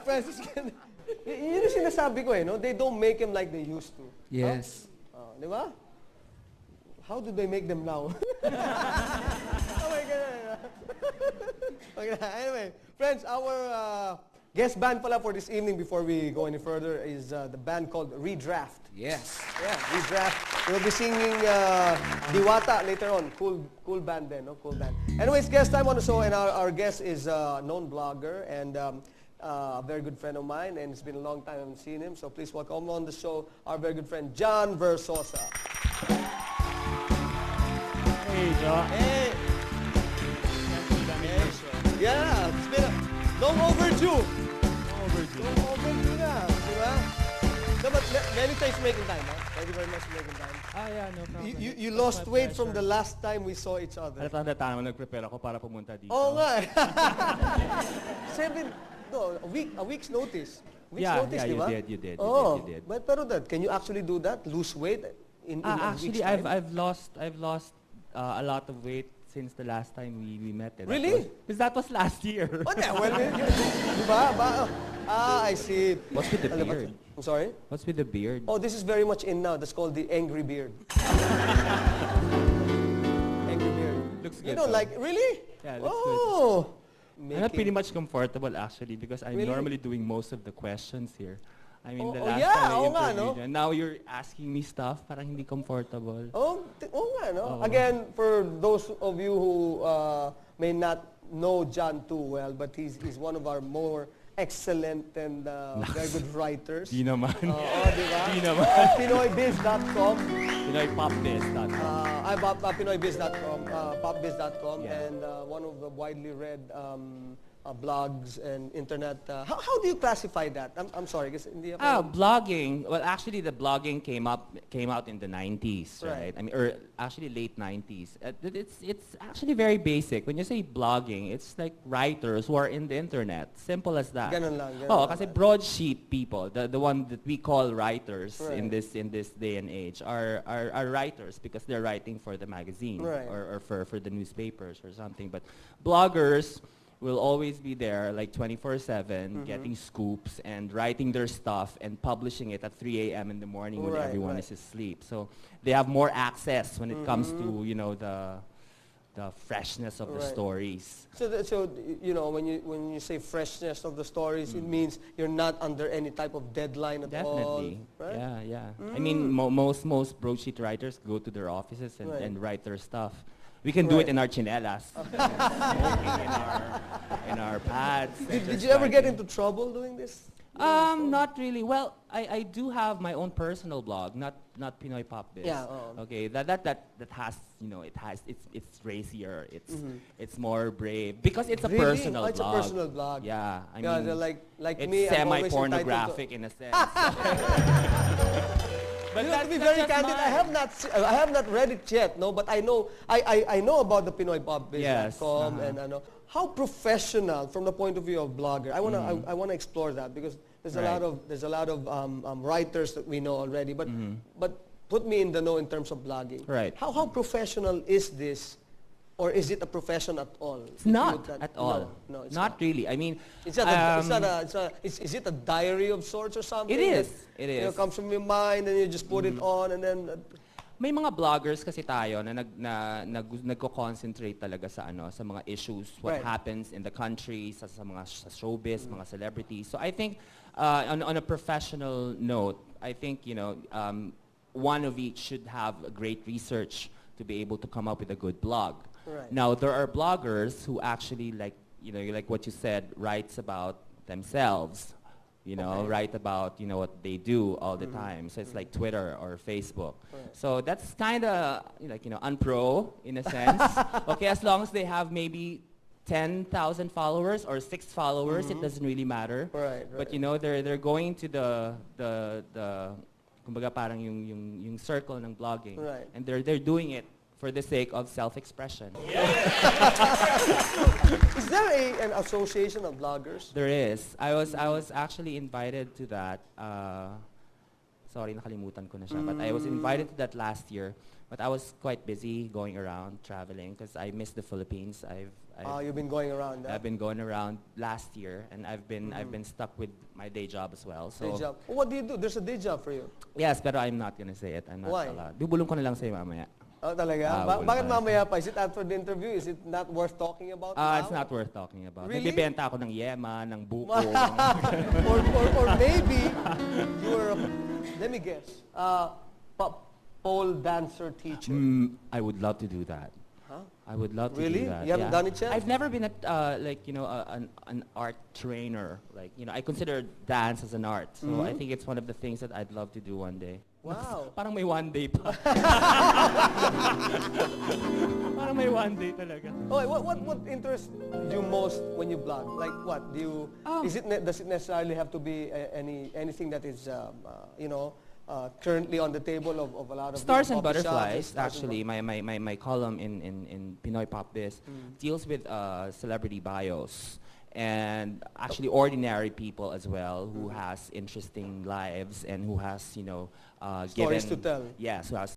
Francis, yun yung sinasabi ko no? They don't make them like they used to. Yes. Huh? Di ba? How do they make them now? Oh my God. Okay, anyway, friends, our guest band pala for this evening before we go any further is the band called Redraft. Yes. Yeah, Redraft. We'll be singing Diwata later on. Cool band then, no? Cool band. Anyways, guest time on the show, and our guest is a known blogger and a very good friend of mine, and it's been a long time I haven't seen him, so please welcome on the show our very good friend, John Verzosa. Hey, John. Hey. Yeah, it's been long overdue. Long overdue na, di ba? No, but many thanks for making time, huh? Thank you very much for making time. Yeah, no problem. You lost weight from the last time we saw each other. Halata naman nag-prepare ako para pumunta dito. Oo nga. A week's notice. You diba? did. Oh, You did. but pero can you actually do that? Lose weight in a Actually, week's time? I've lost a lot of weight since the last time we met. Really? Because that was last year. Oh, well, diba? I see. What's with the beard? I'm sorry? What's with the beard? Oh, this is very much in now. That's called the angry beard. Angry beard. Looks good. You don't like, really? Yeah, looks good. I'm not pretty much comfortable actually because I'm Really? normally doing most of the questions here. I mean, the Oh, last yeah, time I oo nga, interviewed no? you, and now you're asking me stuff, parang hindi comfortable. Nga, no? Oo. Again, for those of you who may not know John too well, but he's one of our more excellent and very good writers. Di naman. Di ba? Di naman. PinoyBiz.com. PinoyPopBiz.com. PinoyBiz.com, popbiz.com, Yeah. and one of the widely read blogs and internet. How do you classify that? I'm sorry, because hindi ako... Blogging. Well, actually, the blogging came out in the 90s, right? I mean, or actually late 90s. It's actually very basic. When you say blogging, it's like writers who are in the internet. Simple as that. Ganun lang. Kasi broadsheet people, the one that we call writers Right. in this day and age, are writers because they're writing for the magazine Right. or for the newspapers or something. But bloggers will always be there like 24/7 getting scoops and writing their stuff and publishing it at 3 a.m. in the morning when everyone is asleep. So they have more access when it comes to, the freshness of the stories. So when you say freshness of the stories, it means you're not under any type of deadline at all. Definitely. Right? Yeah. I mean, most broadsheet writers go to their offices and write their stuff. We can do it in our chinelas, smoking in our pads. Did you ever get into trouble doing this? Not really. Well, I do have my own personal blog, not Pinoy Pop Biz. Yeah. Okay, that has it's racier. It's more brave because it's a Really? personal blog. It's a personal blog. Yeah, I Yeah, mean, like it's me, I'm always semi-pornographic in a sense. But you have to be very candid. I have not read it yet, no, but I know about the PinoyPopBiz.com and how professional from the point of view of blogger. I wanna explore that because there's a lot of writers that we know already, but put me in the know in terms of blogging. Right. How professional is this? Or is it a profession at all? It's not at all. No, it's not really. I mean, is it a diary of sorts or something? It is. It comes from your mind and you just put it on and then... May mga bloggers kasi tayo na nagko-concentrate talaga sa mga issues, what happens in the country, sa mga showbiz, mga celebrities. So I think on a professional note, I think one of each should have a great research to be able to come up with a good blog. Right. Now there are bloggers who actually like what you said, writes about themselves. Write about what they do all the time. So it's like Twitter or Facebook. Right. So that's kind of unpro in a sense. Okay, as long as they have maybe 10,000 followers or 6 followers, it doesn't really matter. Right. But they're going to the kumbaga parang yung circle ng blogging, and they're doing it for the sake of self-expression. Is there an association of bloggers? There is. I was actually invited to that. Sorry, nakalimutan ko na siya. But I was invited to that last year. But I was quite busy going around traveling because I miss the Philippines. You've been going around. I've been going around last year, and I've been stuck with my day job as well. So day job. What do you do? There's a day job for you. Yes, pero I'm not gonna say it. I'm not Why? allowed. Bubulong ko na lang sa'yo mamaya. Oh, talaga? Bakit mamaya pa? Is it after the interview? Is it not worth talking about now? It's not worth talking about. Really? Nagbibenta ako ng yema, ng buko. or maybe you were, let me guess, pole dancer teacher. I would love to do that. Huh? I would love to Really? do that. You haven't done it yet? I've never been an art trainer. I consider dance as an art. So I think it's one of the things that I'd love to do one day. Wow. Parang may one day pa. Parang may one day talaga. Oh, what interests you most when you blog? Like what? Do you does it necessarily have to be anything that is currently on the table of a lot of Stars and Butterflies, shops, actually, my column in Pinoy Pop Biz deals with celebrity bios and actually ordinary people as well who has interesting lives and who has, stories given, to tell. Yes, who has